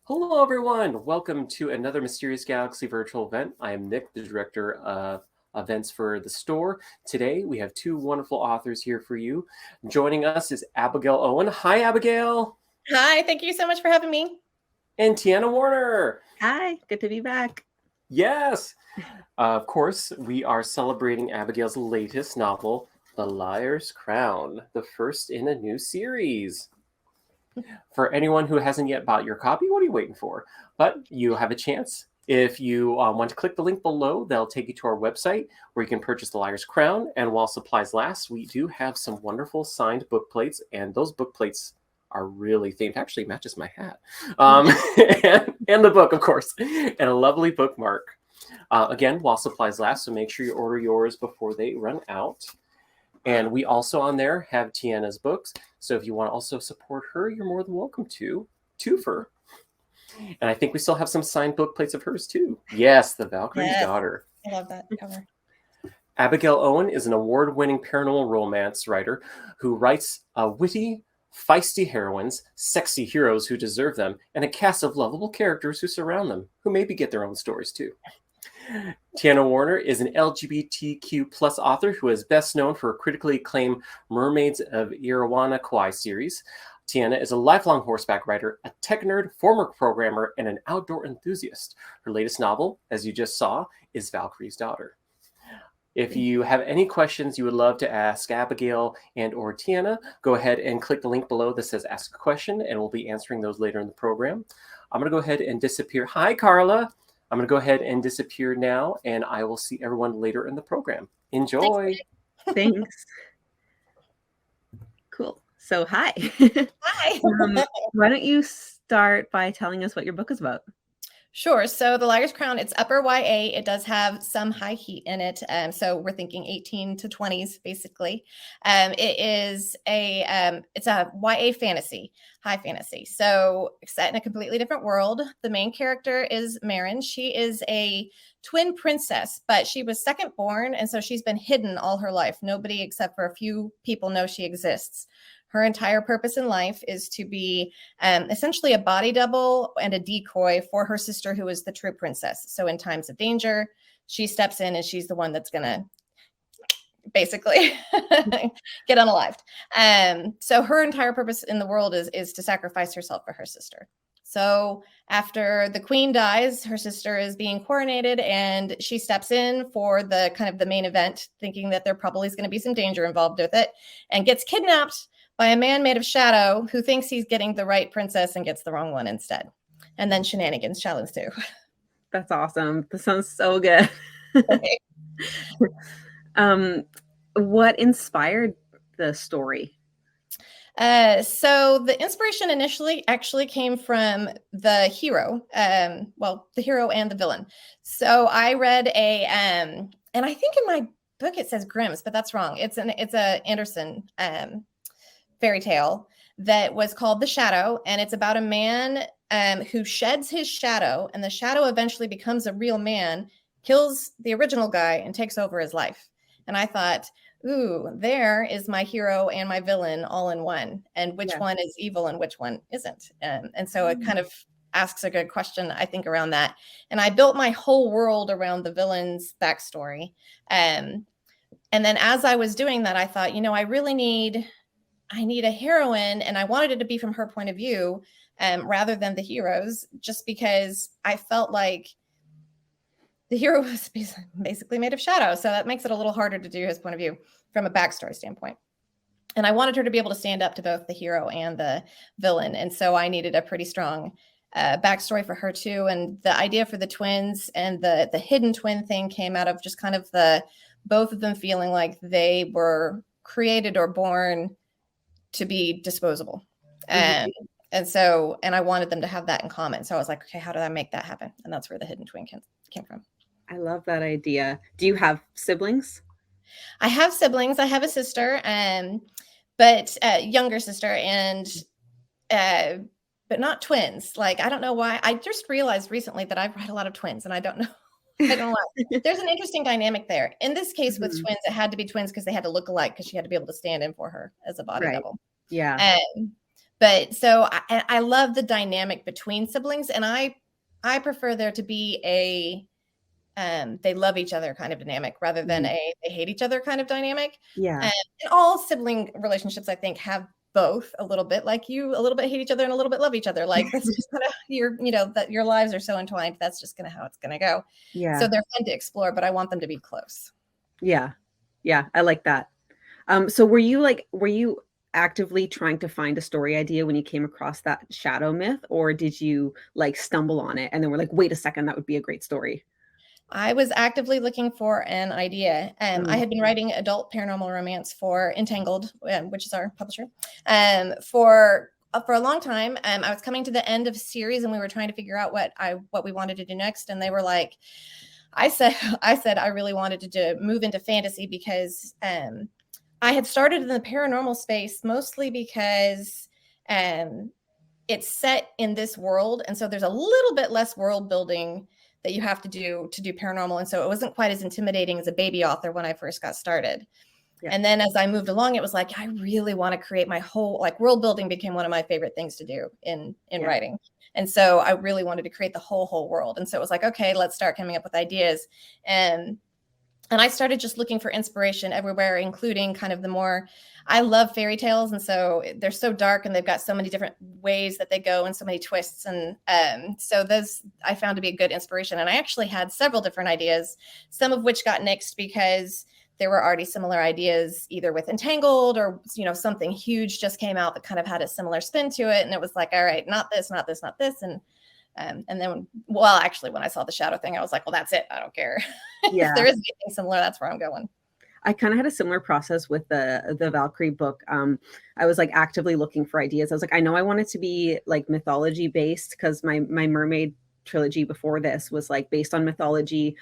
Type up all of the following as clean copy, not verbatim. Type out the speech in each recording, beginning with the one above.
Hello, everyone. Welcome to another Mysterious Galaxy virtual event. I am Nick, the director of events for the store. Today, we have two wonderful authors here for you. Joining us is Abigail Owen. Hi, Abigail. Hi, thank you so much for having me. And Tiana Warner. Hi, good to be back. Yes. Of course, we are celebrating Abigail's latest novel, The Liar's Crown, the first in a new series. For anyone who hasn't yet bought your copy, what are you waiting for? But you have a chance. If you want to click the link below, they'll take you to our website where you can purchase The Liar's Crown. And while supplies last, we do have some wonderful signed book plates, and those book plates are really themed. Actually, matches my hat. And the book, of course, and a lovely bookmark. Again, while supplies last, so make sure you order yours before they run out. And we also on there have Tiana's books. So if you want to also support her, you're more than welcome to her. And I think we still have some signed book plates of hers too. Yes, The Valkyrie's Daughter. I love that cover. Abigail Owen is an award-winning paranormal romance writer who writes witty, feisty heroines, sexy heroes who deserve them, and a cast of lovable characters who surround them, who maybe get their own stories too. Tiana Warner is an LGBTQ plus author who is best known for her critically acclaimed Mermaids of Irrawanna series. Tiana is a lifelong horseback rider, a tech nerd, former programmer, and an outdoor enthusiast. Her latest novel, as you just saw, is Valkyrie's Daughter. If you have any questions you would love to ask Abigail and or Tiana, go ahead and click the link below that says Ask a Question, and we'll be answering those later in the program. I'm going to go ahead and disappear. Hi, Carla. I'm going to go ahead and disappear now, and I will see everyone later in the program. Enjoy. Thanks. Cool. So, hi. Hi. Why don't you start by telling us what your book is about? Sure. So The Liar's Crown, it's upper YA. It does have some high heat in it. So we're thinking 18 to 20s, basically. It's a YA fantasy, high fantasy. So set in a completely different world. The main character is Marin. She is a twin princess, but she was second born. And so she's been hidden all her life. Nobody except for a few people know she exists. Her entire purpose in life is to be essentially a body double and a decoy for her sister, who is the true princess. So in times of danger, she steps in and she's the one that's going to basically get unalived. So her entire purpose in the world is to sacrifice herself for her sister. So after the queen dies, her sister is being coronated and she steps in for the kind of the main event, thinking that there probably is going to be some danger involved with it, and gets kidnapped by a man made of shadow who thinks he's getting the right princess and gets the wrong one instead. And then shenanigans shall ensue. That's awesome. That sounds so good. What inspired the story? So the inspiration initially actually came from the hero, the hero and the villain. So I read and I think in my book it says Grimm's, but that's wrong. It's a Anderson fairy tale that was called The Shadow, and it's about a man who sheds his shadow, and the shadow eventually becomes a real man, kills the original guy, and takes over his life. And I thought, ooh, there is my hero and my villain all in one, and which one is evil and which one isn't. And so it kind of asks a good question, I think, around that. And I built my whole world around the villain's backstory. And then as I was doing that, I thought, I really need a heroine, and I wanted it to be from her point of view rather than the hero's, just because I felt like the hero was basically made of shadow. So that makes it a little harder to do his point of view from a backstory standpoint. And I wanted her to be able to stand up to both the hero and the villain. And so I needed a pretty strong backstory for her too. And the idea for the twins and the hidden twin thing came out of just kind of both of them feeling like they were created or born to be disposable. And I wanted them to have that in common. So I was like, okay, how did I make that happen? And that's where the hidden twin came from. I love that idea. Do you have siblings? I have siblings. I have a sister, but younger sister, and but not twins. Like, I don't know why. I just realized recently that I've read a lot of twins, and I don't know. I don't know. There's an interesting dynamic there. In this case with twins, it had to be twins because they had to look alike, because she had to be able to stand in for her as a body double. Yeah. But so I love the dynamic between siblings, and I prefer there to be a they love each other kind of dynamic rather than a they hate each other kind of dynamic. Yeah. And all sibling relationships, I think, have both a little bit. Like you a little bit hate each other and a little bit love each other. Like that's just kind of that your lives are so entwined. That's just kind of how it's going to go. Yeah. So they're fun to explore, but I want them to be close. Yeah. Yeah. I like that. So were you actively trying to find a story idea when you came across that shadow myth, or did you like stumble on it and then we're like, wait a second, that would be a great story? I was actively looking for an idea. I had been writing adult paranormal romance for Entangled, which is our publisher, for a long time. I was coming to the end of a series, and we were trying to figure out what we wanted to do next. And they were like, I said I really wanted to move into fantasy because I had started in the paranormal space mostly because it's set in this world, and so there's a little bit less world building that you have to do paranormal. And so it wasn't quite as intimidating as a baby author when I first got started. Yeah. And then as I moved along, it was like, I really want to create my whole, like world building became one of my favorite things to do in writing. And so I really wanted to create the whole world. And so it was like, okay, let's start coming up with ideas. And I started just looking for inspiration everywhere, including kind of the more, I love fairy tales. And so they're so dark and they've got so many different ways that they go and so many twists. And so those I found to be a good inspiration. And I actually had several different ideas, some of which got nixed because there were already similar ideas either with Entangled or, something huge just came out that kind of had a similar spin to it. And it was like, all right, not this, not this, not this. And then, actually, when I saw the shadow thing, I was like, well, that's it. I don't care. Yeah. If there is anything similar, that's where I'm going. I kind of had a similar process with the Valkyrie book. I was like actively looking for ideas. I was like, I know I want it to be like mythology based because my Mermaid trilogy before this was like based on mythology.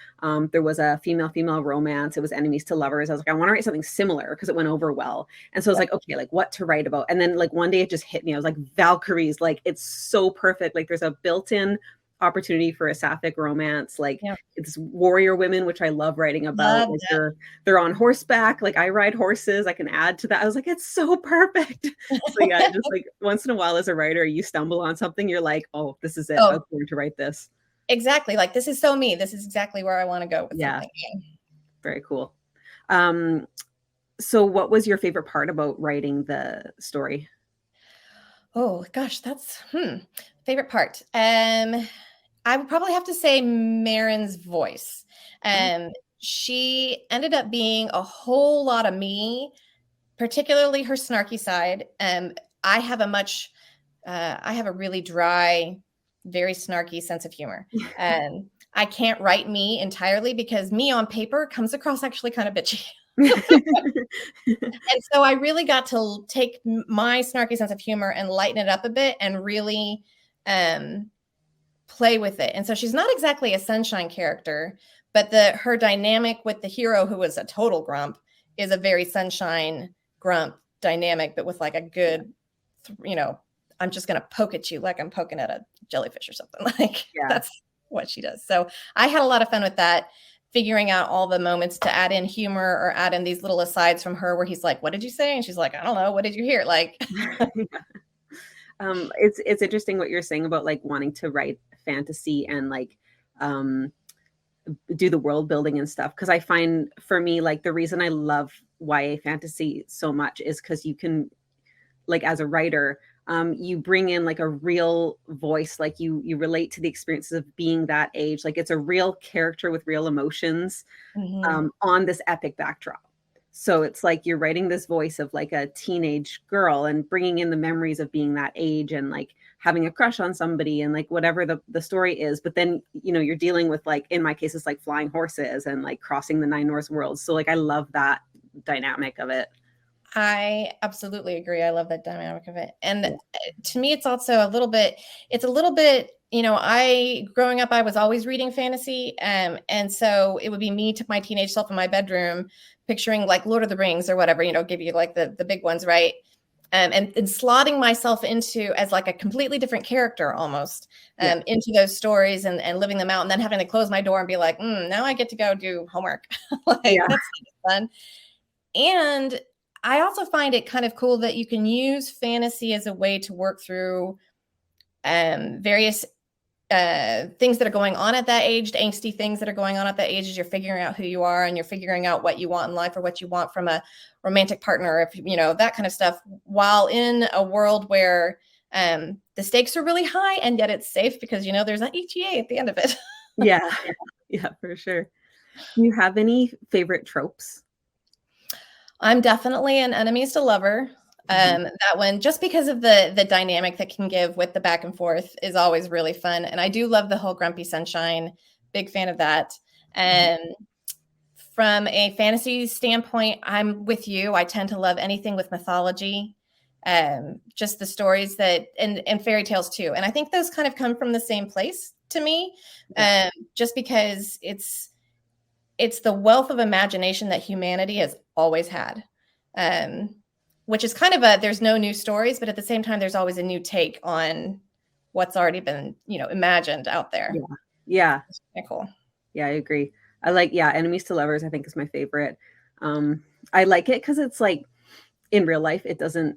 There was a female romance. It was enemies to lovers. I was like, I want to write something similar because it went over well. And so I was like, okay, like what to write about. And then like one day it just hit me. I was like, Valkyries, like it's so perfect. Like there's a built-in opportunity for a sapphic romance. Like it's warrior women, which I love writing about. Like they're on horseback. Like I ride horses. I can add to that. I was like, it's so perfect. So yeah, just like once in a while as a writer, you stumble on something. You're like, oh, this is it. I was going to write this. Exactly. Like this is so me. This is exactly where I want to go with something. Very cool. So what was your favorite part about writing the story? Oh gosh, that's favorite part. I would probably have to say Marin's voice. She ended up being a whole lot of me, particularly her snarky side. I have a really dry, very snarky sense of humor. I can't write me entirely because me on paper comes across actually kind of bitchy. And so I really got to take my snarky sense of humor and lighten it up a bit and really play with it. And so she's not exactly a sunshine character, but her dynamic with the hero, who was a total grump, is a very sunshine grump dynamic, but with like a good, I'm just going to poke at you like I'm poking at a jellyfish or something. Like that's what she does. So I had a lot of fun with that, figuring out all the moments to add in humor or add in these little asides from her where he's like, what did you say? And she's like, I don't know. What did you hear? Like, it's interesting what you're saying about like wanting to write fantasy and like do the world building and stuff. Cause I find for me, like the reason I love YA fantasy so much is because you can, like as a writer, you bring in like a real voice, like you relate to the experiences of being that age. Like it's a real character with real emotions on this epic backdrop. So it's like you're writing this voice of like a teenage girl and bringing in the memories of being that age and like having a crush on somebody and like whatever the story is. But then, you're dealing with like, in my case, it's like flying horses and like crossing the 9 North worlds. So like, I love that dynamic of it. I absolutely agree. I love that dynamic of it. And to me, it's also a little bit, growing up, I was always reading fantasy. And so it would be me to my teenage self in my bedroom, picturing like Lord of the Rings or whatever, give you like the big ones. Right. And slotting myself into as like a completely different character almost into those stories and living them out and then having to close my door and be like, now I get to go do homework. That's fun. And I also find it kind of cool that you can use fantasy as a way to work through various things that are going on at that age, angsty things that are going on at that age as you're figuring out who you are and you're figuring out what you want in life or what you want from a romantic partner, if you know, that kind of stuff, while in a world where the stakes are really high and yet it's safe because, you know, there's an ETA at the end of it. Yeah. Yeah, for sure. Do you have any favorite tropes? I'm definitely an enemies to lover. That one, just because of the dynamic that can give with the back and forth, is always really fun. And I do love the whole grumpy sunshine. Big fan of that. And from a fantasy standpoint, I'm with you. I tend to love anything with mythology, just the stories that and fairy tales too. And I think those kind of come from the same place to me, just because it's the wealth of imagination that humanity has always had. Which is kind of there's no new stories, but at the same time, there's always a new take on what's already been, you know, imagined out there. Yeah. It's kind of cool. Yeah, I agree. I like, enemies to lovers, I think, is my favorite. I like it because it's like, in real life,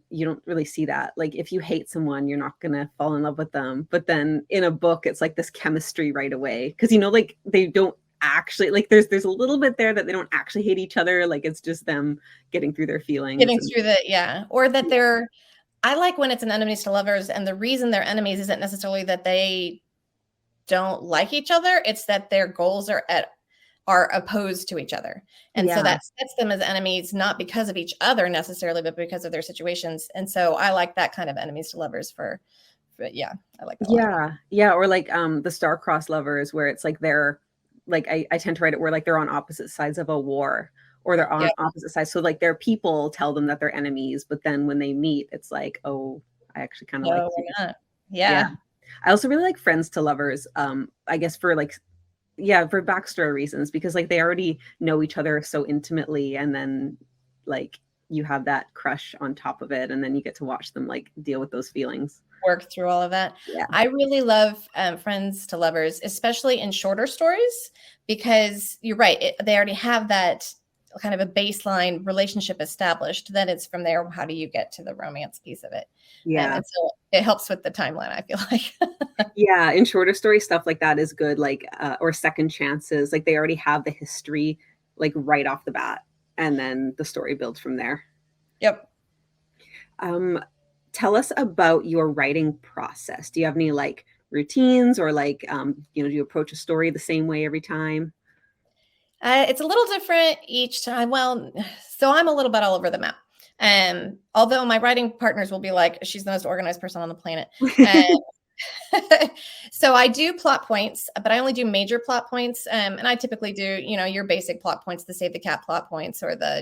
you don't really see that. Like, if you hate someone, you're not gonna fall in love with them. But then in a book, it's like this chemistry right away. Because, you know, like, they don't actually, like, there's a little bit there that they don't actually hate each other. Like, it's just them getting through their feelings. Or that they're, I like when it's an enemies to lovers, and the reason they're enemies isn't necessarily that they don't like each other, it's that their goals are opposed to each other. And so that sets them as enemies, not because of each other necessarily, but because of their situations. And so I like that kind of enemies to lovers I like that. Yeah. Or like the star-crossed lovers, where it's like they're like, I tend to write it where like they're on opposite sides of a war, or they're on opposite sides. So like their people tell them that they're enemies, but then when they meet, it's like, oh, I actually kind of like you. Yeah. I also really like friends to lovers. I guess for like, for backstory reasons, because like they already know each other so intimately, and then like you have that crush on top of it, and then you get to watch them like deal with those feelings, work through all of that. I really love friends to lovers, especially in shorter stories, because you're right, they already have that kind of a baseline relationship established. Then it's from there, how do you get to the romance piece of it? And so it helps with the timeline, I feel like. In shorter story, stuff like that is good, like or second chances, like they already have the history like right off the bat, and then the story builds from there. Tell us about your writing process. Do you have any like routines, or like do you approach a story the same way every time? It's a little different each time. Well, so I'm a little bit all over the map. Although my writing partners will be like, she's the most organized person on the planet. So I do plot points, but I only do major plot points. And I typically do, your basic plot points, the save the cat plot points, or the,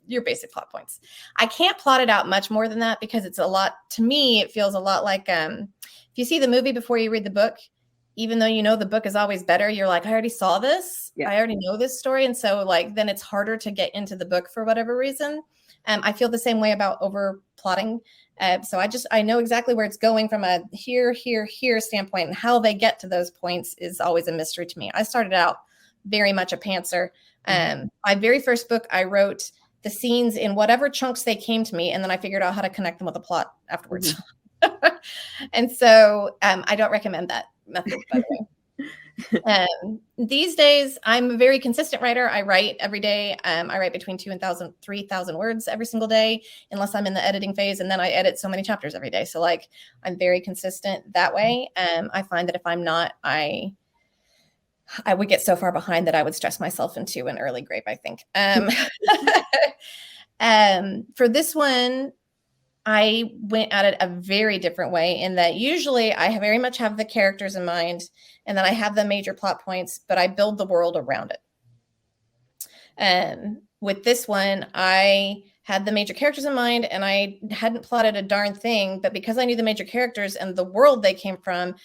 your basic plot points. I can't plot it out much more than that, because it's a lot, to me, it feels a lot like, if you see the movie before you read the book, even though the book is always better, you're like, I already saw this. I already know this story. And so like, then it's harder to get into the book for whatever reason. I feel the same way about over plotting. So I know exactly where it's going from a here standpoint, and how they get to those points is always a mystery to me. I started out very much a pantser. My very first book, I wrote the scenes in whatever chunks they came to me, and then I figured out how to connect them with a plot afterwards. And so I don't recommend that method, by the way. These days, I'm a very consistent writer. I write every day. I write between 2,000 and 3,000 words every single day, unless I'm in the editing phase, and then I edit so many chapters every day. So like, I'm very consistent that way. I find that if I'm not, I would get so far behind that I would stress myself into an early grave, I think. For this one, I went at it a very different way, in that usually I very much have the characters in mind, and then I have the major plot points, but I build the world around it. With this one, I had the major characters in mind, and I hadn't plotted a darn thing, but because I knew the major characters and the world they came from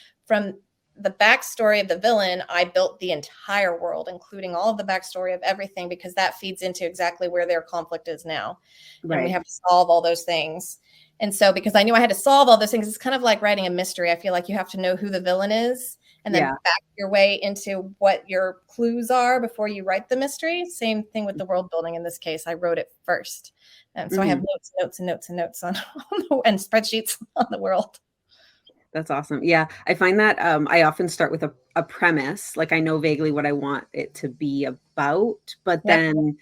the backstory of the villain, I built the entire world, including all of the backstory of everything, because that feeds into exactly where their conflict is now. Right. And we have to solve all those things. And so because I knew I had to solve all those things, it's kind of like writing a mystery. I feel like you have to know who the villain is, and then Yeah. back your way into what your clues are before you write the mystery. Same thing with the world building. In this case, I wrote it first. So I have notes on and spreadsheets on the world. That's awesome. Yeah. I find that I often start with a premise. Like I know vaguely what I want it to be about, but Yep. then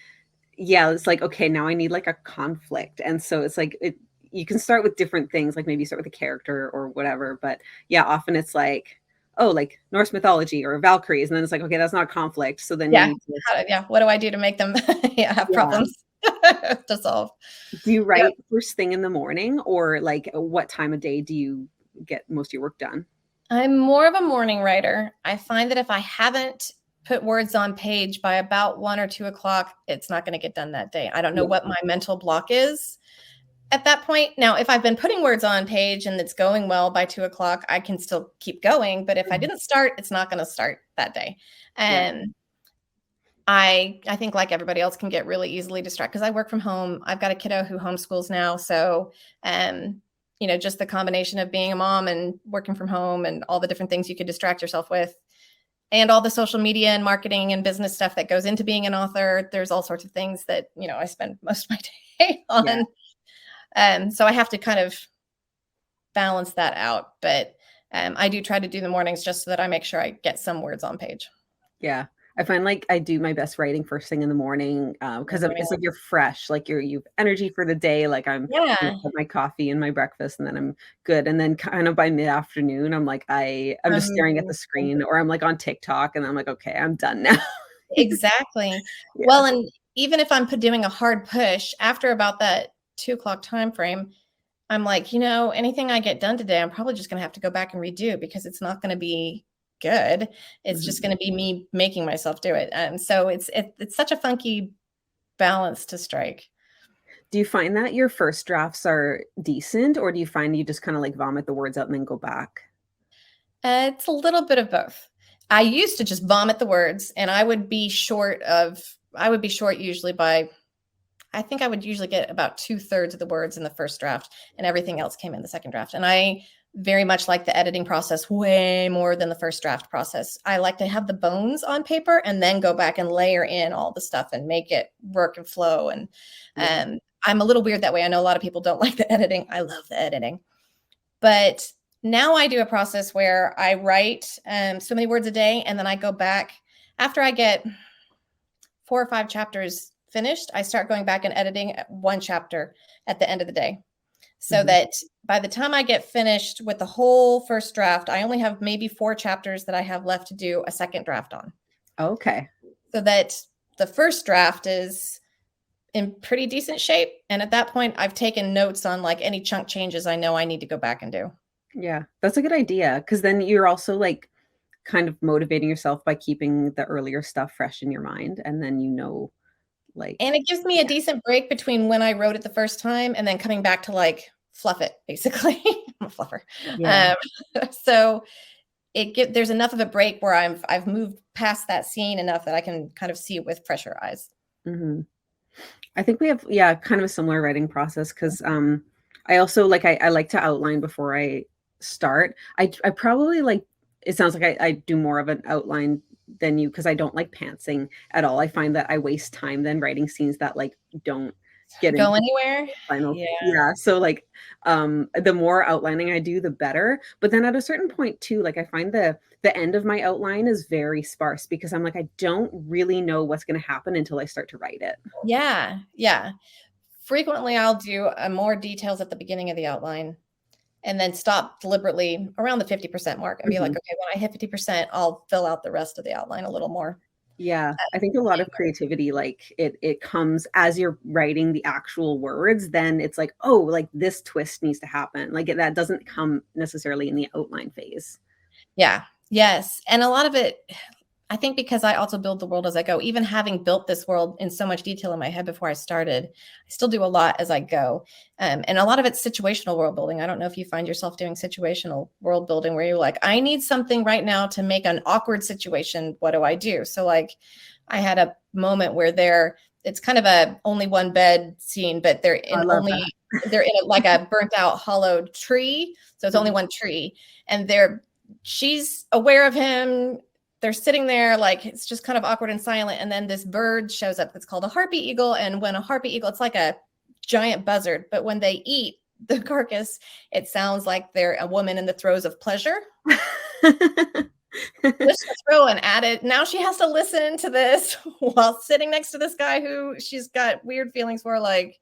yeah, it's like, okay, now I need like a conflict. And so it's like you can start with different things, like maybe start with a character or whatever. But yeah, often it's like, oh, like Norse mythology or Valkyries. And then it's like, okay, that's not conflict. So then you need to What do I do to make them have problems to solve? Do you write first thing in the morning, or like what time of day do you get most of your work done? I'm more of a morning writer. I find that if I haven't put words on page by about 1 or 2 o'clock, it's not going to get done that day. I don't know what my mental block is at that point. Now, if I've been putting words on page and it's going well by 2 o'clock, I can still keep going. But if I didn't start, it's not going to start that day. And I think like everybody else can get really easily distracted because I work from home. I've got a kiddo who homeschools now. So, just the combination of being a mom and working from home and all the different things you could distract yourself with, and all the social media and marketing and business stuff that goes into being an author. There's all sorts of things that, I spend most of my day on. So I have to kind of balance that out. But I do try to do the mornings just so that I make sure I get some words on page. Yeah. I find like I do my best writing first thing in the morning because it's like you're fresh, like you've energy for the day. Like I'm have my coffee and my breakfast, and then I'm good. And then kind of by mid-afternoon, I'm like I'm just staring at the screen, or I'm like on TikTok, and I'm like, okay, I'm done now. Exactly. Well, and even if I'm doing a hard push after about that 2 o'clock time frame, I'm like, anything I get done today, I'm probably just going to have to go back and redo because it's not going to be good. It's just going to be me making myself do it. And so it's such a funky balance to strike. Do you find that your first drafts are decent, or do you find you just kind of like vomit the words out and then go back? It's a little bit of both. I used to just vomit the words, and I would be short usually by, I think I would usually get about 2/3 of the words in the first draft, and everything else came in the second draft. And I very much like the editing process way more than the first draft process. I like to have the bones on paper and then go back and layer in all the stuff and make it work and flow. And I'm a little weird that way. I know a lot of people don't like the editing. I love the editing. But now I do a process where I write so many words a day, and then I go back after I get 4 or 5 chapters finished. I start going back and editing one chapter at the end of the day, so that by the time I get finished with the whole first draft, I only have maybe 4 chapters that I have left to do a second draft on. Okay. So that the first draft is in pretty decent shape. And at that point, I've taken notes on like any chunk changes I know I need to go back and do. Yeah, that's a good idea, because then you're also like kind of motivating yourself by keeping the earlier stuff fresh in your mind, and then and it gives me a decent break between when I wrote it the first time and then coming back to like fluff it, basically. I'm a fluffer. Yeah. So there's enough of a break where I've moved past that scene enough that I can kind of see it with fresher eyes. Mm-hmm. I think we have kind of a similar writing process, because I also like I like to outline before I start. I probably like, it sounds like I do more of an outline than you, because I don't like pantsing at all. I find that I waste time then writing scenes that like don't go anywhere. Yeah. So like the more outlining I do, the better. But then at a certain point too, like I find the end of my outline is very sparse, because I'm like, I don't really know what's going to happen until I start to write it. Yeah. Frequently I'll do more details at the beginning of the outline, and then stop deliberately around the 50% mark and be like, okay, when I hit 50%, I'll fill out the rest of the outline a little more. Yeah, I think a lot of creativity, like it comes as you're writing the actual words, then it's like, oh, like this twist needs to happen. Like that doesn't come necessarily in the outline phase. Yeah. Yes. And a lot of it, I think, because I also build the world as I go, even having built this world in so much detail in my head before I started, I still do a lot as I go. And a lot of it's situational world building. I don't know if you find yourself doing situational world building where you're like, I need something right now to make an awkward situation. What do I do? So like I had a moment where it's kind of a only one bed scene, but they're in like a burnt out hollowed tree. So it's only one tree, and she's aware of him. They're sitting there like it's just kind of awkward and silent. And then this bird shows up that's called a harpy eagle. And when a harpy eagle, it's like a giant buzzard, but when they eat the carcass, it sounds like they're a woman in the throes of pleasure. Just to throw an added. Now she has to listen to this while sitting next to this guy who she's got weird feelings for. Like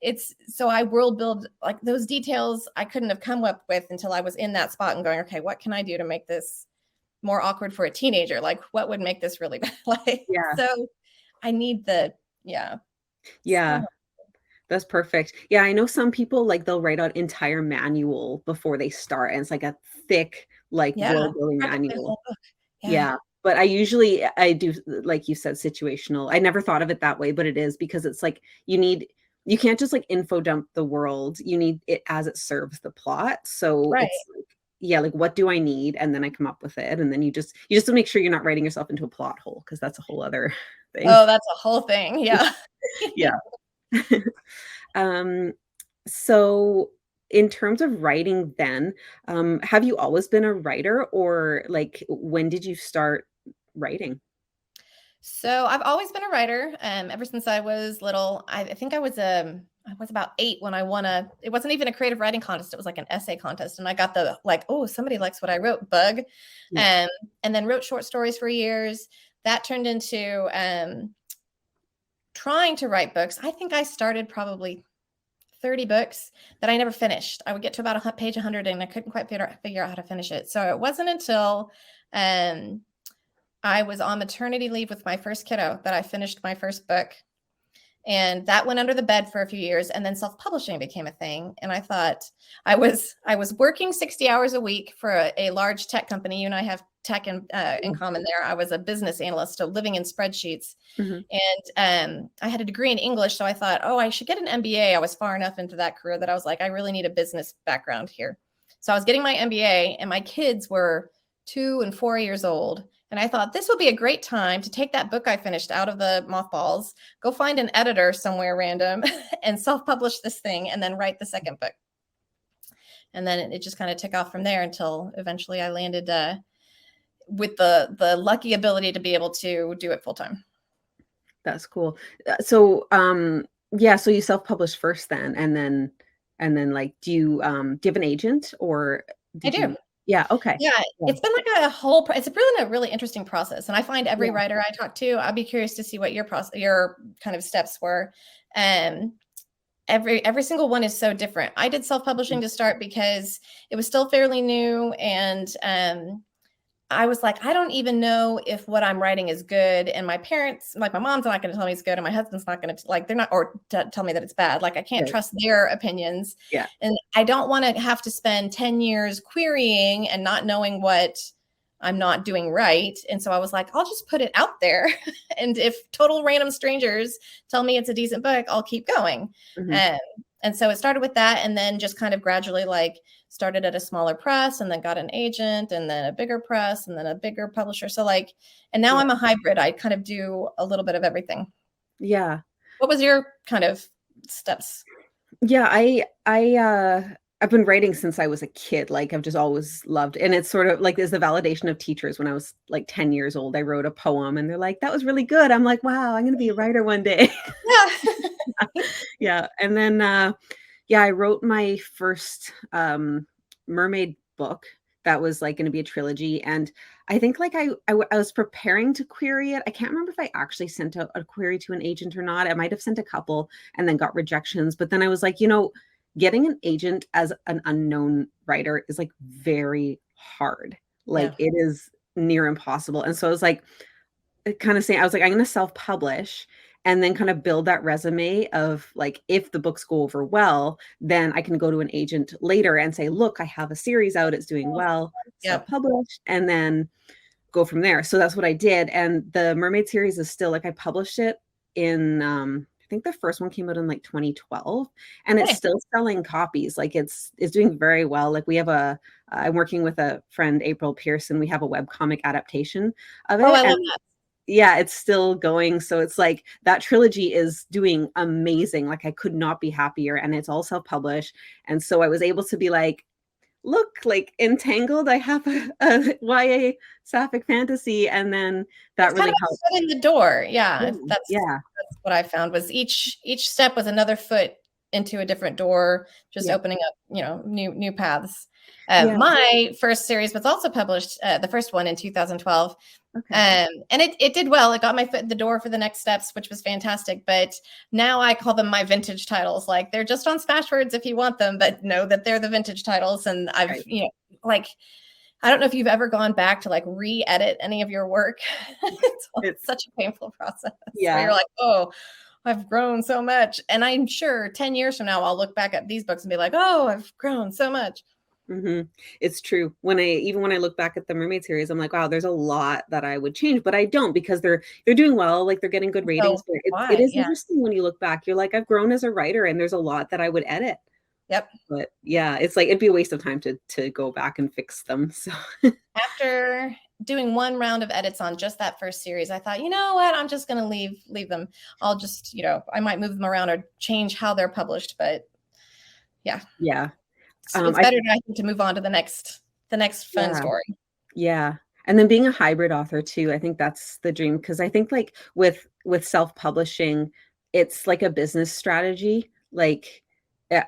it's so I world build like those details I couldn't have come up with until I was in that spot and going, okay, what can I do to make this more awkward for a teenager? Like what would make this really bad? Like, Yeah. So I need Yeah. So, That's perfect. Yeah, I know some people like they'll write out entire manual before they start, and it's like a thick like world building practically the manual. whole book. Yeah. But I do, like you said, situational. I never thought of it that way, but it is because it's like you can't just like info dump the world. You need it as it serves the plot. So Right. it's like, yeah, like what do I need? And then I come up with it. And then you just to make sure you're not writing yourself into a plot hole, because that's a whole other thing. Oh, that's a whole thing. Yeah. Yeah. So in terms of writing then, have you always been a writer, or like when did you start writing? So I've always been a writer, ever since I was little. I think I was about 8 when I won it wasn't even a creative writing contest. It was like an essay contest. And I got the like, oh, somebody likes what I wrote bug. Yeah. And then wrote short stories for years. That turned into trying to write books. I think I started probably 30 books that I never finished. I would get to about page 100 and I couldn't quite figure out how to finish it. So it wasn't until I was on maternity leave with my first kiddo that I finished my first book. And that went under the bed for a few years. And then self-publishing became a thing. And I thought I was working 60 hours a week for a large tech company. You and I have tech in common there. I was a business analyst, so living in spreadsheets. Mm-hmm. And I had a degree in English. So I thought, oh, I should get an MBA. I was far enough into that career that I was like, I really need a business background here. So I was getting my MBA and my kids were 2 and 4 years old. And I thought this would be a great time to take that book I finished out of the mothballs, go find an editor somewhere random and self-publish this thing and then write the second book. And then it just kind of took off from there until eventually I landed with the lucky ability to be able to do it full time. That's cool. So yeah, so you self-published first then, and then like do you have an agent, or I do. Yeah. Okay. Yeah. It's been like it's been a really interesting process. And I find every writer I talk to, I'd be curious to see what your kind of steps were. Every single one is so different. I did self-publishing to start because it was still fairly new. And I was like, I don't even know if what I'm writing is good. And my parents, like my mom's not going to tell me it's good. And my husband's not going to they're not, or tell me that it's bad. Like I can't trust their opinions. Yeah. And I don't want to have to spend 10 years querying and not knowing what I'm not doing right. And so I was like, I'll just put it out there. And if total random strangers tell me it's a decent book, I'll keep going. Mm-hmm. And so it started with that, and then just kind of gradually like started at a smaller press and then got an agent and then a bigger press and then a bigger publisher. So like, and now I'm a hybrid. I kind of do a little bit of everything. Yeah. What was your kind of steps? Yeah, I've been writing since I was a kid. Like I've just always loved, and it's sort of like there's the validation of teachers. When I was like 10 years old, I wrote a poem and they're like, that was really good. I'm like, wow, I'm going to be a writer one day. Yeah. Yeah. And then, I wrote my first mermaid book that was like going to be a trilogy. And I think like I was preparing to query it. I can't remember if I actually sent out a query to an agent or not. I might have sent a couple and then got rejections. But then I was like, getting an agent as an unknown writer is like very hard. Like it is near impossible. And so I was like, kind of saying, I was like, I'm going to self-publish and then kind of build that resume of like, if the books go over well, then I can go to an agent later and say, look, I have a series out. It's doing well, self-published, and then go from there. So that's what I did. And the Mermaid series is still like, I published it in, I think the first one came out in like 2012, and it's still selling copies. Like it's doing very well. Like we have I'm working with a friend, April Pearson. We have a webcomic adaptation of it. Oh, I love that. Yeah, it's still going. So it's like that trilogy is doing amazing. Like I could not be happier, and it's all self-published. And so I was able to be like, look, like Entangled, I have a YA sapphic fantasy, and then that It's kind really of helped. a foot in the door. Yeah, Yeah, that's what I found was each step was another foot into a different door, just yeah, opening up, new paths. yeah. My first series was also published, the first one in 2012. Okay. And it did well. It got my foot in the door for the next steps, which was fantastic. But now I call them my vintage titles. Like they're just on Smashwords if you want them, but know that they're the vintage titles. And I've, Right. like, I don't know if you've ever gone back to like re-edit any of your work. It's such a painful process where you're like, oh, I've grown so much. And I'm sure 10 years from now, I'll look back at these books and be like, oh, I've grown so much. It's true. When I look back at the Mermaid series, I'm like, wow, there's a lot that I would change, but I don't, because they're doing well, like they're getting good ratings. So But why? it is Yeah. interesting when you look back. You're like, I've grown as a writer, and there's a lot that I would edit. Yep. But yeah, it's like it'd be a waste of time to go back and fix them. So After doing one round of edits on just that first series, I thought, you know what, I'm just going to leave them. I'll just, I might move them around or change how they're published, but yeah. It's better, I think, to move on to the next fun story. Yeah. And then being a hybrid author too, I think that's the dream, because I think like with self-publishing, it's like a business strategy. Like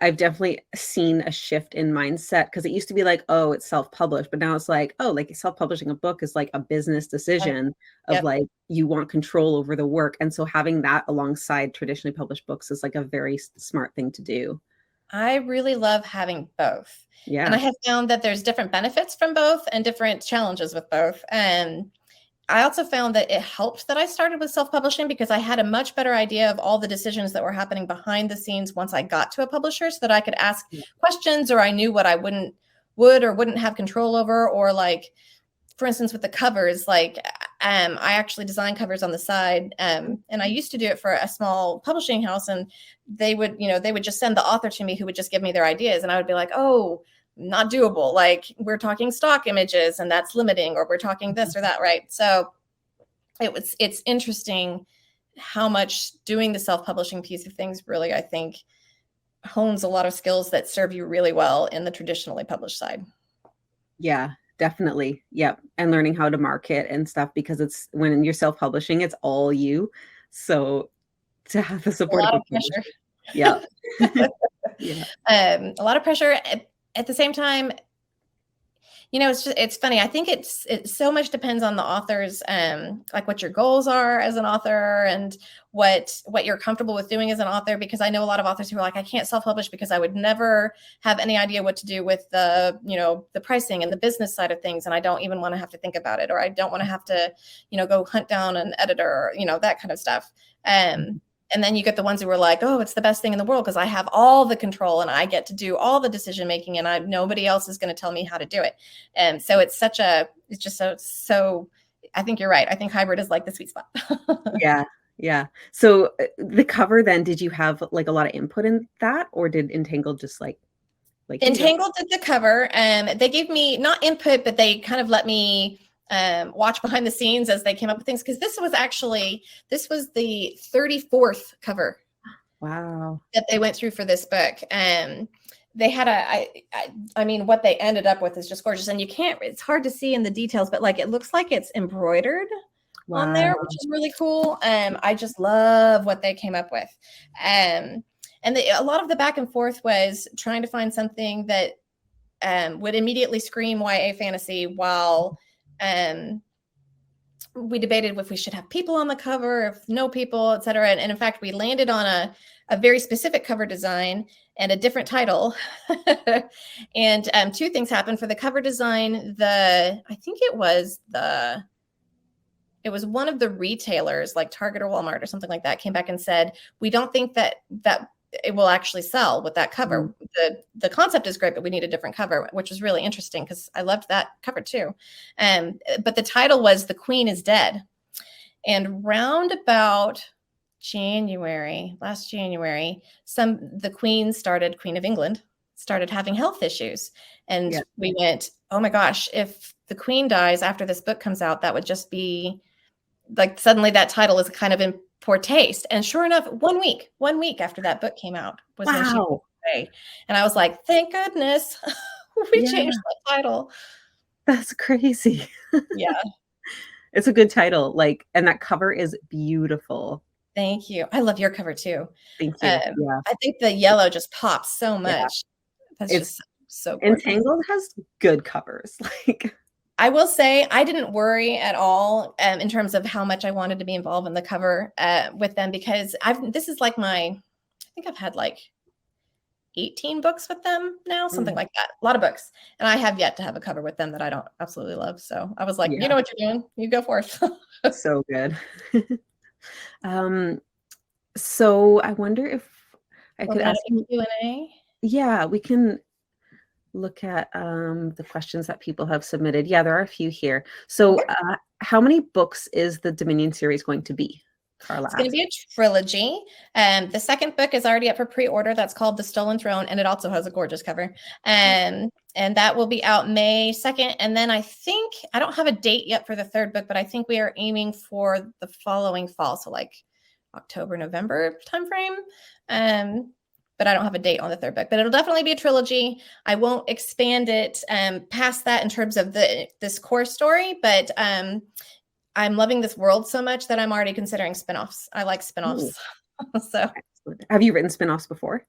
I've definitely seen a shift in mindset, because it used to be like, oh, it's self-published, but now it's like, oh, like self-publishing a book is like a business decision of like you want control over the work. And so having that alongside traditionally published books is like a very smart thing to do. I really love having both. Yeah. And I have found that there's different benefits from both and different challenges with both. And I also found that it helped that I started with self-publishing, because I had a much better idea of all the decisions that were happening behind the scenes once I got to a publisher, so that I could ask questions, or I knew what I wouldn't have control over. Or like, for instance, with the covers, like I actually design covers on the side. And I used to do it for a small publishing house, and they would just send the author to me, who would just give me their ideas. And I would be like, oh, not doable. Like we're talking stock images and that's limiting, or we're talking this or that. Right. So it's interesting how much doing the self-publishing piece of things really, I think, hones a lot of skills that serve you really well in the traditionally published side. Yeah, definitely. Yep. And learning how to market and stuff, because it's when you're self-publishing, it's all you. So to have the support a lot of of pressure. Yeah. A lot of pressure. At the same time, it's funny. I think it so much depends on the author's, like what your goals are as an author, and what you're comfortable with doing as an author. Because I know a lot of authors who are like, I can't self-publish because I would never have any idea what to do with the pricing and the business side of things. And I don't even want to have to think about it, or I don't want to have to, go hunt down an editor, or, that kind of stuff. And then you get the ones who are like, oh, it's the best thing in the world because I have all the control and I get to do all the decision making, and nobody else is going to tell me how to do it. And so it's just so I think you're right. I think hybrid is like the sweet spot. Yeah. So the cover then, did you have like a lot of input in that, or did Entangled just like Entangled did the cover? They gave me not input, but they kind of let me watch behind the scenes as they came up with things, because this was the 34th cover. Wow. That they went through for this book. They had I mean, what they ended up with is just gorgeous, and it's hard to see in the details, but like it looks like it's embroidered on there, which is really cool. I just love what they came up with. And a lot of the back and forth was trying to find something that would immediately scream YA fantasy, while we debated if we should have people on the cover, if no people, etc. And in fact, we landed on a very specific cover design and a different title. And two things happened for the cover design. I think it was one of the retailers, like Target or Walmart or something like that, came back and said, we don't think that it will actually sell with that cover. The concept is great, but we need a different cover, which was really interesting because I loved that cover too. But the title was The Queen is Dead. And round about last January, the Queen of England started having health issues. And we went, oh my gosh, if the Queen dies after this book comes out, that would just be like, suddenly that title is kind of in poor taste. And sure enough, 1 week after that book came out was when she passed away. And I was like, thank goodness We Yeah, changed the title. that's crazy. Yeah. It's a good title, like, and that cover is beautiful. Thank you. I love your cover too. Thank you. Yeah, I think the yellow just pops so yeah. much. That's It's just so gorgeous. Entangled has good covers. Like, I will say I didn't worry at all in terms of how much I wanted to be involved in the cover with them because this is like I think I've had like 18 books with them now, something mm, like that. A lot of books. And I have yet to have a cover with them that I don't absolutely love. So I was like, you yeah, know what you're doing. You go for it. so good. Um, so I wonder if I could Open it ask up to you, Q&A. yeah, we can look at the questions that people have submitted. Yeah, there are a few here. So, Okay. how many books is the Dominion series going to be? Carla It's going to asked. be a trilogy. The second book is already up for pre-order. That's called The Stolen Throne, and it also has a gorgeous cover. And that will be out May 2nd. And then I think, I don't have a date yet for the third book, but I think we are aiming for the following fall. So like October, November timeframe. But I don't have a date on the third book, but it'll definitely be a trilogy. I won't expand it past that in terms of this core story, but I'm loving this world so much that I'm already considering spinoffs. I like Ooh, spinoffs. So excellent. Have you written spin-offs before?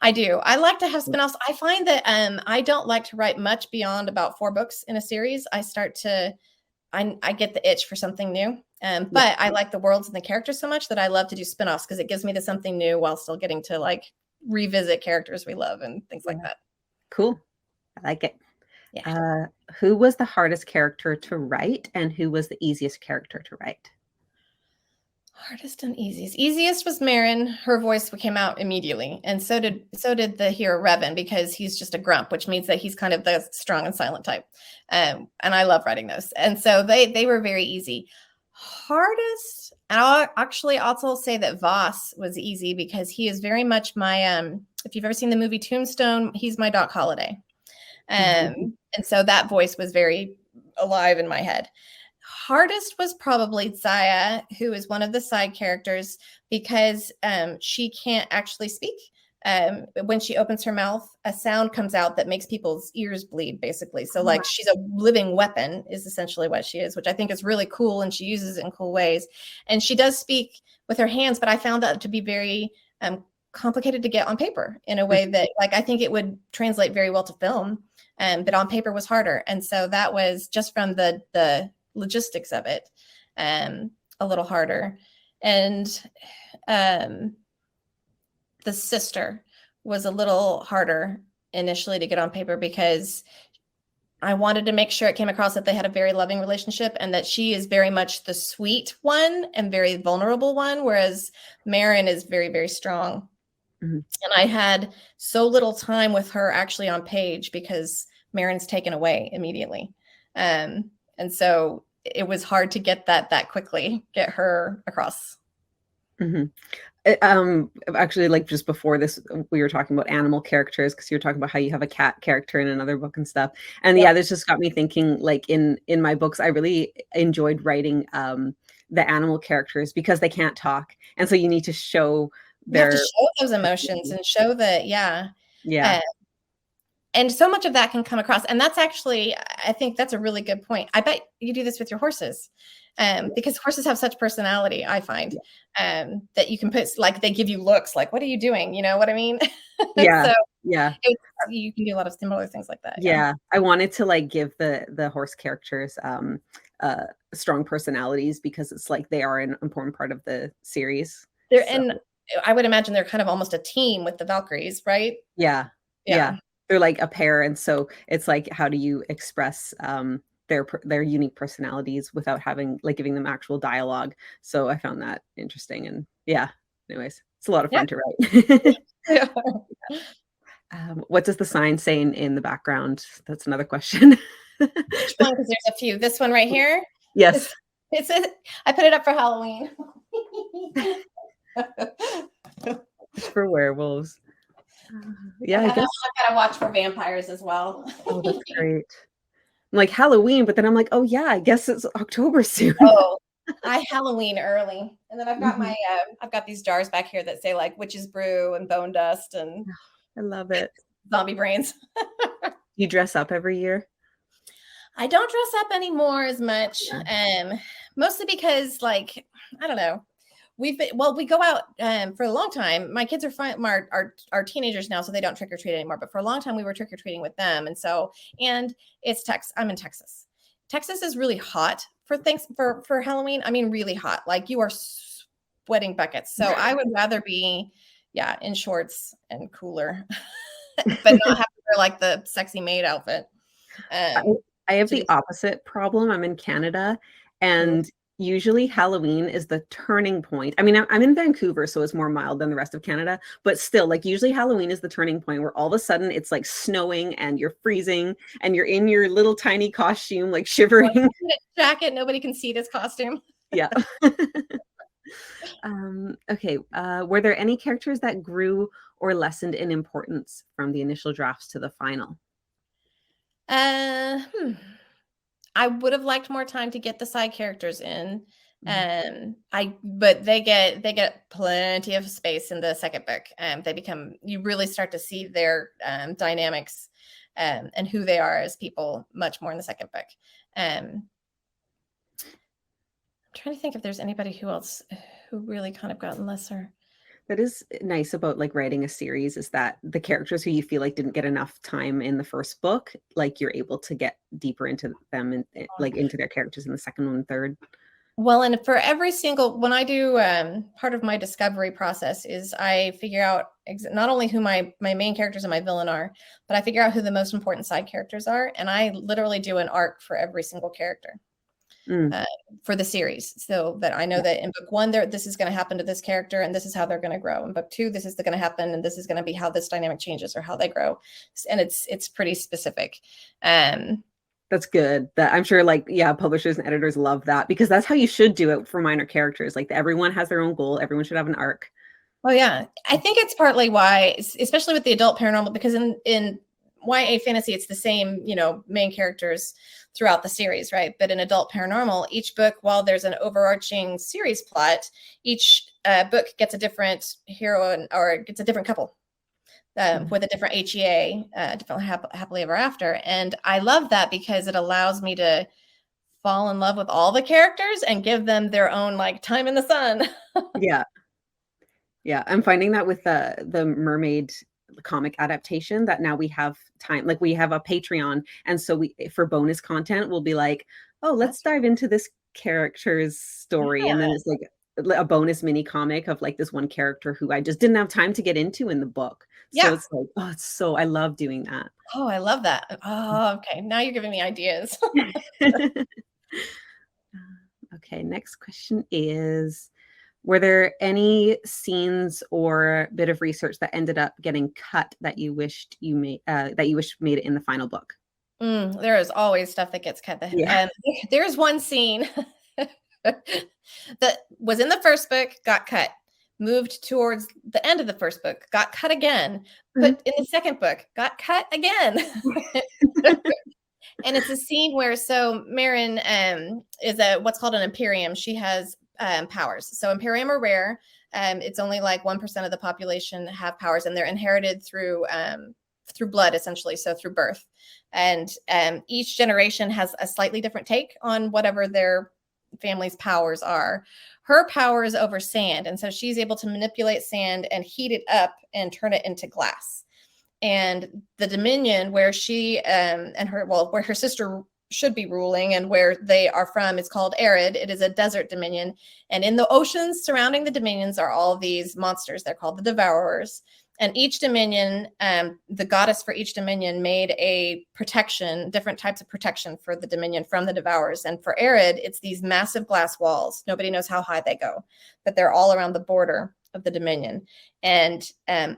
I do. I like to have Mm, spinoffs. I find that I don't like to write much beyond about 4 books in a series. I get the itch for something new. yeah, But I like the worlds and the characters so much that I love to do spinoffs because it gives me the something new while still getting to like revisit characters we love and things like yeah. that. Cool. I like it. Yeah. Uh, who was the hardest character to write, and who was the easiest character to write? Hardest and easiest. Easiest was Marin. Her voice came out immediately, and so did the hero Revan because he's just a grump, which means that he's kind of the strong and silent type. And I love writing those, and so they were very easy. Hardest, and I'll actually also say that Voss was easy because he is very much my If you've ever seen the movie Tombstone, he's my Doc Holliday, Mhm. and so that voice was very alive in my head. Hardest was probably Zaya, who is one of the side characters, because she can't actually speak. When she opens her mouth, a sound comes out that makes people's ears bleed, basically. So, Oh, wow. like, she's a living weapon, is essentially what she is, which I think is really cool, and she uses it in cool ways. And she does speak with her hands, but I found that to be very complicated to get on paper in a way that, like, I think it would translate very well to film, but on paper was harder. And so that was just from the logistics of it a little harder. And the sister was a little harder initially to get on paper because I wanted to make sure it came across that they had a very loving relationship and that she is very much the sweet one and very vulnerable one, whereas Marin is very, very strong. Mhm. And I had so little time with her actually on page because Marin's taken away immediately. And so it was hard to get that quickly, get her across. Mhm. Actually, like, just before this, we were talking about animal characters because you were talking about how you have a cat character in another book and stuff. And Yep. yeah, this just got me thinking, like, in my books, I really enjoyed writing the animal characters because they can't talk. And so you need to show You have to their show those emotions and show that, yeah. yeah. Uh, and so much of that can come across. And that's actually, I think that's a really good point. I bet you do this with your horses. Because horses have such personality, I find, Yeah. that you can put, like, they give you looks like, what are you doing? You know what I mean? Yeah. So Yeah. you can do a lot of similar things like that. Yeah. Yeah. I wanted to, like, give the horse characters strong personalities because it's like they are an important part of the series. So And I would imagine they're kind of almost a team with the Valkyries, right? yeah. Yeah. Yeah. They're like a pair, and so it's like, how do you express their unique personalities without having, like, giving them actual dialogue? So I found that interesting, and yeah. Anyways, it's a lot of Yeah. fun to write. Yeah. What does the sign say in the background? That's another question. Which one? Because there's a few. This one right here. Yes. It's, I put it up for Halloween. It's for werewolves. Yeah, I And then guess. I've got to watch for vampires as well. Oh, that's great. I'm like, Halloween, but then I'm like, oh yeah, I guess it's October soon. Oh, I Halloween early, and then I've got Mhm. I've got these jars back here that say like witch's brew and bone dust and I love it. zombie brains. You dress up every year? I don't dress up anymore as much, mostly because, like, I don't know. We go out for a long time. My kids are fine, are teenagers now, so they don't trick or treat anymore. But for a long time, we were trick or treating with them, and it's Texas. I'm in Texas. Texas is really hot for Halloween. I mean, really hot. Like, you are sweating buckets. So I would rather be, in shorts and cooler, but not have to wear like the sexy maid outfit. I have the opposite problem. I'm in Canada, and usually Halloween is the turning point. I mean, I'm in Vancouver, so it's more mild than the rest of Canada, but still, like, usually Halloween is the turning point where all of a sudden it's like snowing and you're freezing and you're in your little tiny costume, like shivering. Jacket, nobody can see this costume. Yeah. Okay. Were there any characters that grew or lessened in importance from the initial drafts to the final? I would have liked more time to get the side characters in. But they get plenty of space in the second book. You really start to see their dynamics and who they are as people much more in the second book. I'm trying to think if there's anybody who really kind of gotten lesser. That is nice about like writing a series, is that the characters who you feel like didn't get enough time in the first book, like you're able to get deeper into them and like into their characters in the second one and third. Well, and for every single, when I do part of my discovery process is I figure out not only who my main characters and my villain are, but I figure out who the most important side characters are. And I literally do an arc for every single character. For the series, so that I know that in book 1 this is going to happen to this character and this is how they're going to grow. In book 2, this is going to happen and this is going to be how this dynamic changes or how they grow. And it's pretty specific. That's good. That I'm sure, like, publishers and editors love that, because that's how you should do it for minor characters. Like, everyone has their own goal. Everyone should have an arc. Oh yeah, I think it's partly why, especially with the adult paranormal, because in YA fantasy, it's the same, main characters throughout the series, right? But in adult paranormal, each book, while there's an overarching series plot, each book gets a different hero or gets a different couple with a different HEA, different happily ever after. And I love that because it allows me to fall in love with all the characters and give them their own like time in the sun. Yeah, I'm finding that with the Mermaid comic adaptation, that now we have time, like we have a Patreon, and so we, for bonus content, we'll be like, oh, let's dive into this character's story, and then it's like a bonus mini comic of like this one character who I just didn't have time to get into in the book. So it's like, I love doing that. Oh, I love that. Oh, okay, now you're giving me ideas. Okay, next question is, were there any scenes or bit of research that ended up getting cut that you wished you made made it in the final book? There is always stuff that gets cut. There's one scene that was in the first book, got cut, moved towards the end of the first book, got cut again, put in the second book, got cut again. And it's a scene where, so Marin is what's called an Imperium. She has powers. So Imperium are rare. It's only like 1% of the population have powers, and they're inherited through blood, essentially, so through birth. And each generation has a slightly different take on whatever their family's powers are. Her power is over sand, and so she's able to manipulate sand and heat it up and turn it into glass. And the Dominion, where she where her sister should be ruling and where they are from, is called Arid. It is a desert dominion, and in the oceans surrounding the dominions are all these monsters. They're called the Devourers. And each dominion, the goddess for each dominion made a protection, different types of protection for the dominion from the Devourers. And for Arid, it's these massive glass walls. Nobody knows how high they go, but they're all around the border of the dominion. And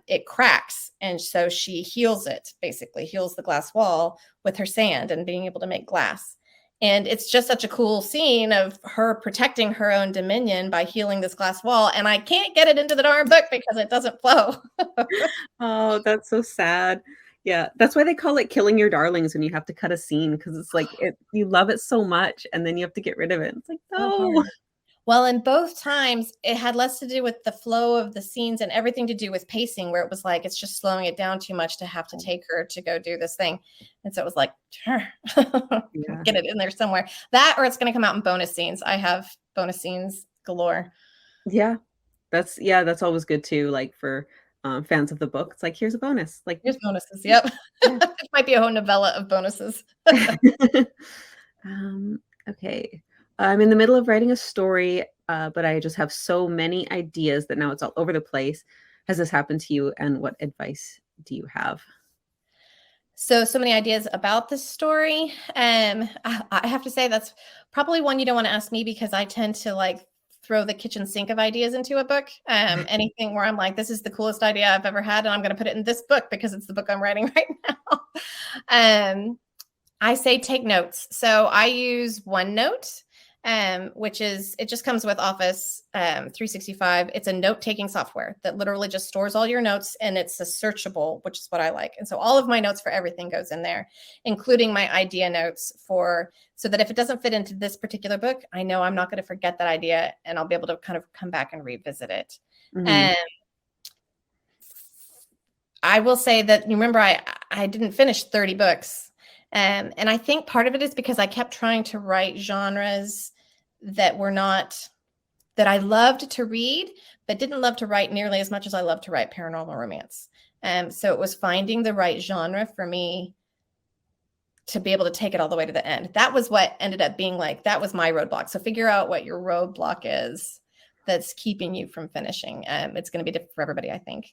it cracks. And so she heals it, basically heals the glass wall with her sand and being able to make glass. And it's just such a cool scene of her protecting her own dominion by healing this glass wall. And I can't get it into the darn book because it doesn't flow. Oh, that's so sad. Yeah, that's why they call it killing your darlings when you have to cut a scene, because it's like you love it so much and then you have to get rid of it. It's like, no. Well, in both times, it had less to do with the flow of the scenes and everything to do with pacing, where it was like, it's just slowing it down too much to have to take her to go do this thing. And so it was like, sure, Yeah. get it in there somewhere. That, or it's going to come out in bonus scenes. I have bonus scenes galore. Yeah. That's always good too. Like for fans of the book, it's like, here's a bonus. Like, Here's bonuses. Yep. yeah. It might be a whole novella of bonuses. Okay. I'm in the middle of writing a story, but I just have so many ideas that now it's all over the place. Has this happened to you? And what advice do you have? So many ideas about this story. I have to say that's probably one you don't want to ask me, because I tend to like throw the kitchen sink of ideas into a book. Anything where I'm like, this is the coolest idea I've ever had, and I'm going to put it in this book because it's the book I'm writing right now. I say take notes. So I use OneNote, which is, it just comes with Office 365. It's a note-taking software that literally just stores all your notes, and it's a searchable, which is what I like. And so all of my notes for everything goes in there, including my idea notes so that if it doesn't fit into this particular book, I know I'm not going to forget that idea, and I'll be able to kind of come back and revisit it. Mhm. I will say that, you remember, I didn't finish 30 books. And I think part of it is because I kept trying to write genres that I loved to read, but didn't love to write nearly as much as I love to write paranormal romance. So it was finding the right genre for me to be able to take it all the way to the end. That was what ended up being like, that was my roadblock. So figure out what your roadblock is that's keeping you from finishing. It's going to be different for everybody, I think.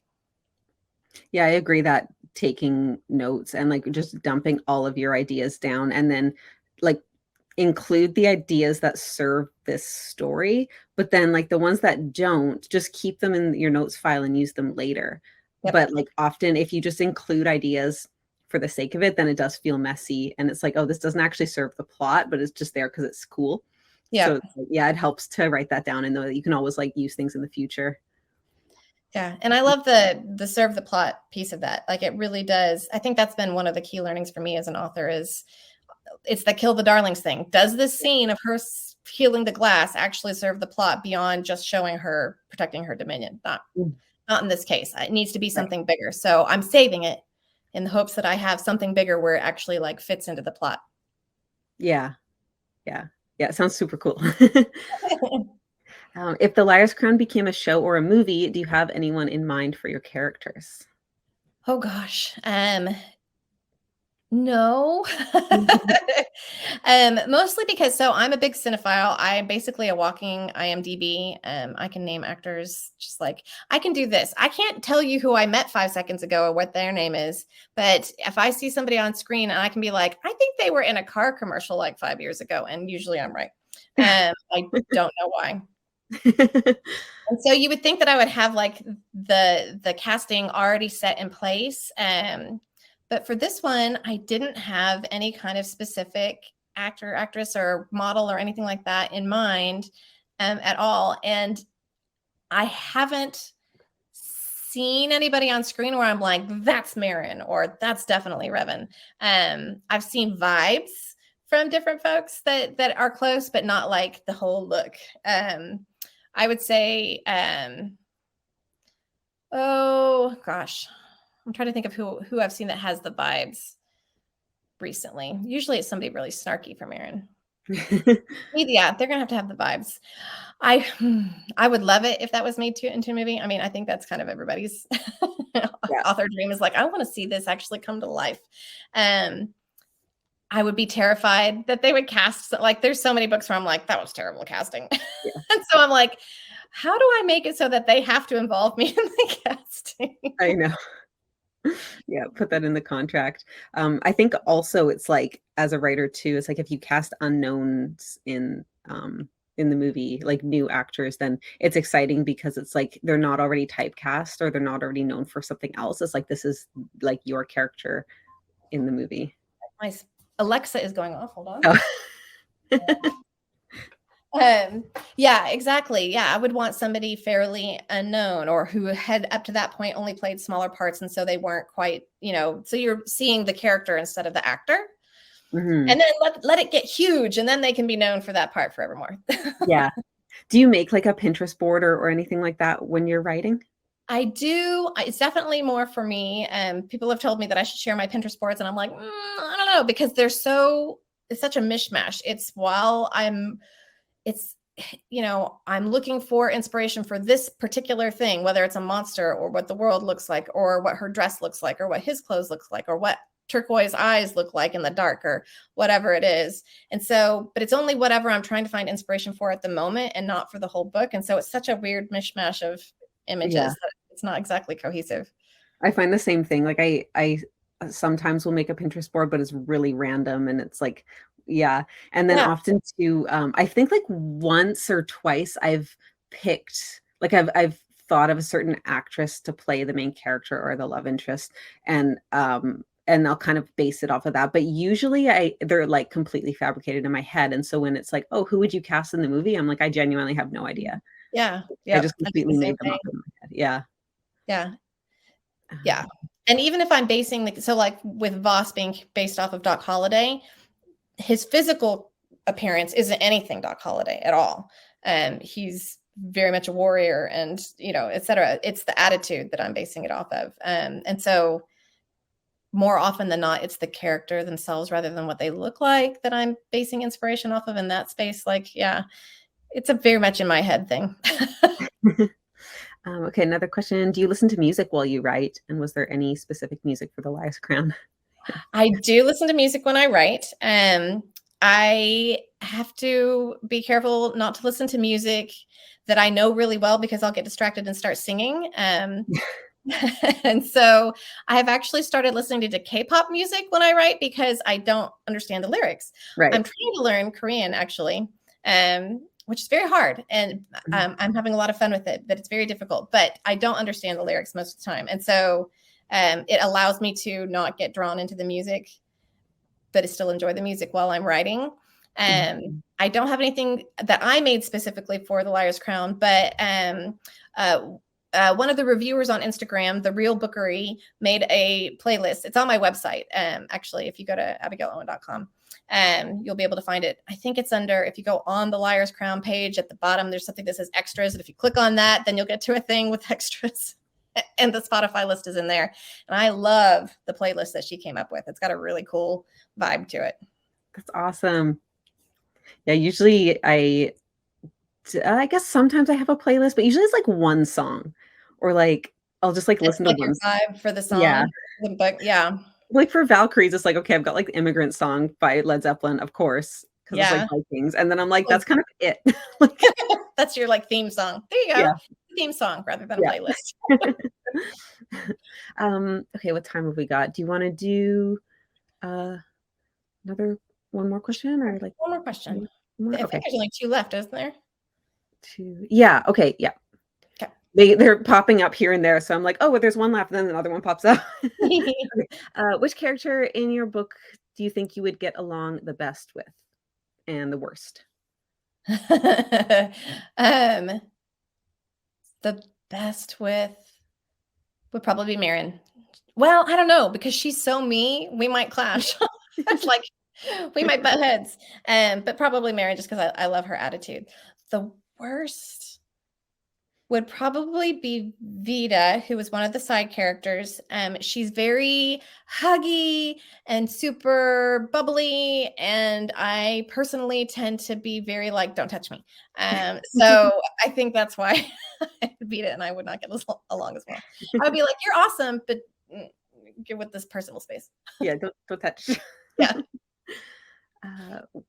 Yeah, I agree that taking notes and like just dumping all of your ideas down, and then like include the ideas that serve this story, but then like the ones that don't, just keep them in your notes file and use them later. Yep. But like often if you just include ideas for the sake of it, then it does feel messy, and it's like, oh, this doesn't actually serve the plot, but it's just there because it's cool. Yeah. So yeah, it helps to write that down and know that you can always like use things in the future. Yeah. And I love the serve the plot piece of that. Like, it really does. I think that's been one of the key learnings for me as an author is it's the kill the darlings thing. Does this scene of her healing the glass actually serve the plot beyond just showing her protecting her dominion? Not in this case. It needs to be something bigger. So I'm saving it in the hopes that I have something bigger where it actually like fits into the plot. Yeah. It sounds super cool. If The Liar's Crown became a show or a movie, do you have anyone in mind for your characters? Oh gosh. No. Mostly because I'm a big cinephile. I'm basically a walking IMDb. I can name actors, just like I can do this. I can't tell you who I met 5 seconds ago or what their name is, but if I see somebody on screen and I can be like, I think they were in a car commercial like 5 years ago, and usually I'm right. I don't know why. And so you would think that I would have like the casting already set in place. But for this one, I didn't have any kind of specific actor, actress, or model or anything like that in mind at all. And I haven't seen anybody on screen where I'm like, that's Marin or that's definitely Revan. I've seen vibes from different folks that are close, but not like the whole look. I would say, oh gosh, I'm trying to think of who I've seen that has the vibes recently. Usually it's somebody really snarky from Aaron. Yeah, they're gonna have to have the vibes. I would love it if that was made into a movie. I mean, I think that's kind of everybody's author dream is like, I want to see this actually come to life. I would be terrified that they would cast, like, there's so many books where I'm like, that was terrible casting. Yeah. And so I'm like, how do I make it so that they have to involve me in the casting? I know. Yeah, put that in the contract. I think also it's like, as a writer too, it's like if you cast unknowns in the movie, like new actors, then it's exciting because it's like they're not already typecast or they're not already known for something else. It's like this is like your character in the movie. My Alexa is going off. Hold on. Oh. Yeah, exactly. Yeah, I would want somebody fairly unknown or who had up to that point only played smaller parts, and so they weren't quite, so you're seeing the character instead of the actor. Mm-hmm. And then let it get huge, and then they can be known for that part forevermore. Yeah. Do you make like a Pinterest board or anything like that when you're writing? I do. It's definitely more for me. People have told me that I should share my Pinterest boards, and I'm like, I don't know, because it's such a mishmash. It's, I'm looking for inspiration for this particular thing, whether it's a monster or what the world looks like, or what her dress looks like, or what his clothes looks like, or what turquoise eyes look like in the dark, or whatever it is. And so, but it's only whatever I'm trying to find inspiration for at the moment, and not for the whole book. And so it's such a weird mishmash of images that it's not exactly cohesive. I find the same thing. Like I sometimes will make a Pinterest board, but it's really random and it's like, yeah. And then often too, I think like once or twice I've picked, like I've thought of a certain actress to play the main character or the love interest, and I'll kind of base it off of that. But usually they're like completely fabricated in my head. And so when it's like, oh, who would you cast in the movie? I'm like, I genuinely have no idea. Yeah. I just completely made them up in my head. Yeah. Yeah. Yeah. And even if I'm basing, so like with Voss being based off of Doc Holliday, his physical appearance isn't anything Doc Holliday at all. He's very much a warrior and, et cetera. It's the attitude that I'm basing it off of. And so more often than not, it's the character themselves rather than what they look like that I'm basing inspiration off of in that space. Like, yeah, it's a very much in my head thing. Okay, another question. Do you listen to music while you write? And was there any specific music for The Liar's Crown? I do listen to music when I write. I have to be careful not to listen to music that I know really well, because I'll get distracted and start singing. And so I have actually started listening to K-pop music when I write, because I don't understand the lyrics. Right. I'm trying to learn Korean, actually, which is very hard. And I'm having a lot of fun with it, but it's very difficult. But I don't understand the lyrics most of the time. And so it allows me to not get drawn into the music, but still enjoy the music while I'm writing. I don't have anything that I made specifically for The Liar's Crown, but one of the reviewers on Instagram, The Real Bookery, made a playlist. It's on my website. Actually, if you go to abigailowen.com, you'll be able to find it. I think it's under, if you go on the Liar's Crown page at the bottom, there's something that says extras. And if you click on that, then you'll get to a thing with extras. And the Spotify list is in there. And I love the playlist that she came up with. It's got a really cool vibe to it. That's awesome. Yeah, usually I guess sometimes I have a playlist, but usually it's like one song, or like I'll just like listen to one vibe for the song. Yeah. But yeah. Like for Valkyries, it's like, okay, I've got like the Immigrant Song by Led Zeppelin, of course, because it's like Vikings. And then I'm like, that's kind of it. That's your like theme song. There you go. Yeah. Theme song rather than a playlist. Okay, what time have we got? Do you want to do one more question, or like one more question? I think there's only 2 left, isn't there? 2. Yeah. Okay. Yeah. Okay. They're popping up here and there, so I'm like, oh, well, there's one left, and then another one pops up. Which character in your book do you think you would get along the best with, and the worst? The best with would probably be Marin. Well, I don't know, because she's so me, we might clash. It's like we might butt heads. But probably Marin, just because I love her attitude. The worst would probably be Vita, who was one of the side characters. She's very huggy and super bubbly, and I personally tend to be very like, don't touch me. So I think that's why Vita and I would not get along as well. I would be like, you're awesome, but get with this personal space. Yeah, don't touch. Yeah.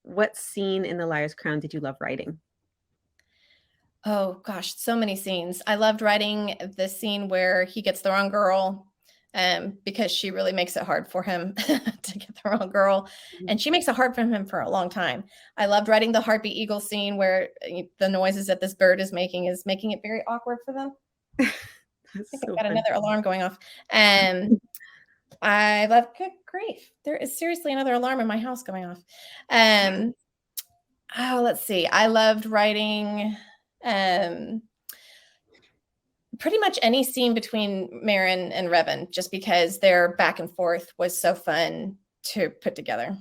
What scene in The Liar's Crown did you love writing? Oh gosh, so many scenes. I loved writing the scene where he gets the wrong girl, because she really makes it hard for him to get the wrong girl. And she makes it hard for him for a long time. I loved writing the harpy eagle scene where the noises that this bird is making it very awkward for them. I think I've got another alarm going off. I love, good grief, there is seriously another alarm in my house going off. Let's see. I loved writing pretty much any scene between Marin and Revan, just because their back and forth was so fun to put together.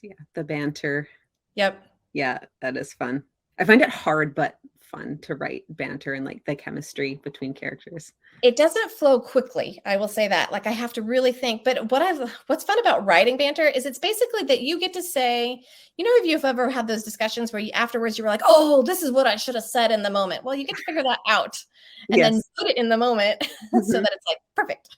Yeah, the banter. Yep. Yeah, that is fun. I find it hard but fun to write banter and like the chemistry between characters. It doesn't flow quickly. I will say that. Like I have to really think. But what's fun about writing banter is it's basically that you get to say, if you've ever had those discussions where afterwards you were like, oh, this is what I should have said in the moment. Well, you get to figure that out and then put it in the moment so that it's like perfect.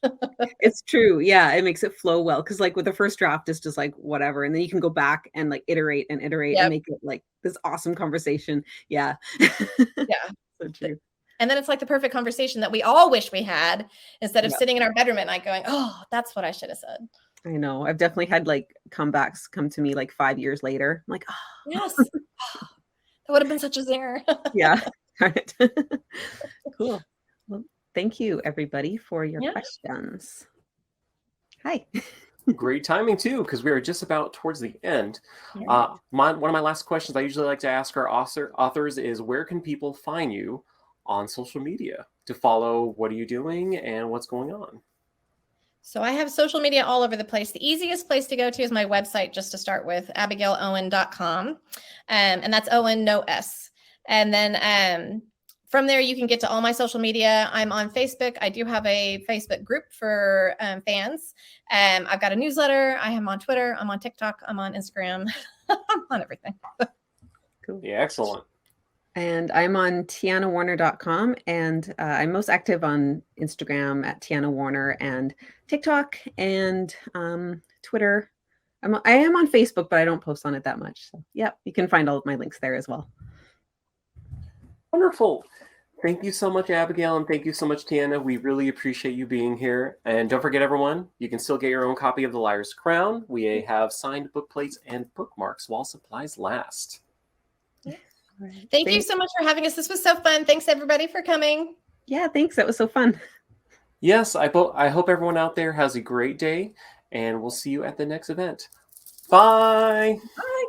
It's true. Yeah, it makes it flow well because like with the first draft it's just like whatever, and then you can go back and like iterate and make it like this awesome conversation. Yeah. Yeah. So true. And then it's like the perfect conversation that we all wish we had instead of sitting in our bedroom at night going, oh, that's what I should have said. I know. I've definitely had like comebacks come to me like 5 years later. I'm like, oh. Yes. That would have been such a zinger. Yeah. Right. Cool. Well, thank you everybody for your questions. Hi. Great timing too, because we are just about towards the end. One of my last questions I usually like to ask our authors is, where can people find you on social media to follow what are you doing and what's going on? So I have social media all over the place. The easiest place to go to is my website, just to start with, abigailowen.com. And that's Owen, no S. And then from there, you can get to all my social media. I'm on Facebook. I do have a Facebook group for fans. I've got a newsletter. I am on Twitter. I'm on TikTok. I'm on Instagram. I'm on everything. Cool. Yeah, excellent. And I'm on tianawarner.com, and I'm most active on Instagram at Tiana Warner and TikTok and Twitter. I am on Facebook, but I don't post on it that much. So yeah, you can find all of my links there as well. Wonderful. Thank you so much, Abigail, and thank you so much, Tiana. We really appreciate you being here. And don't forget, everyone, you can still get your own copy of The Liar's Crown. We have signed book plates and bookmarks while supplies last. Thank you so much for having us. This was so fun. Thanks, everybody, for coming. Yeah, thanks. That was so fun. Yes, I hope everyone out there has a great day, and we'll see you at the next event. Bye. Bye.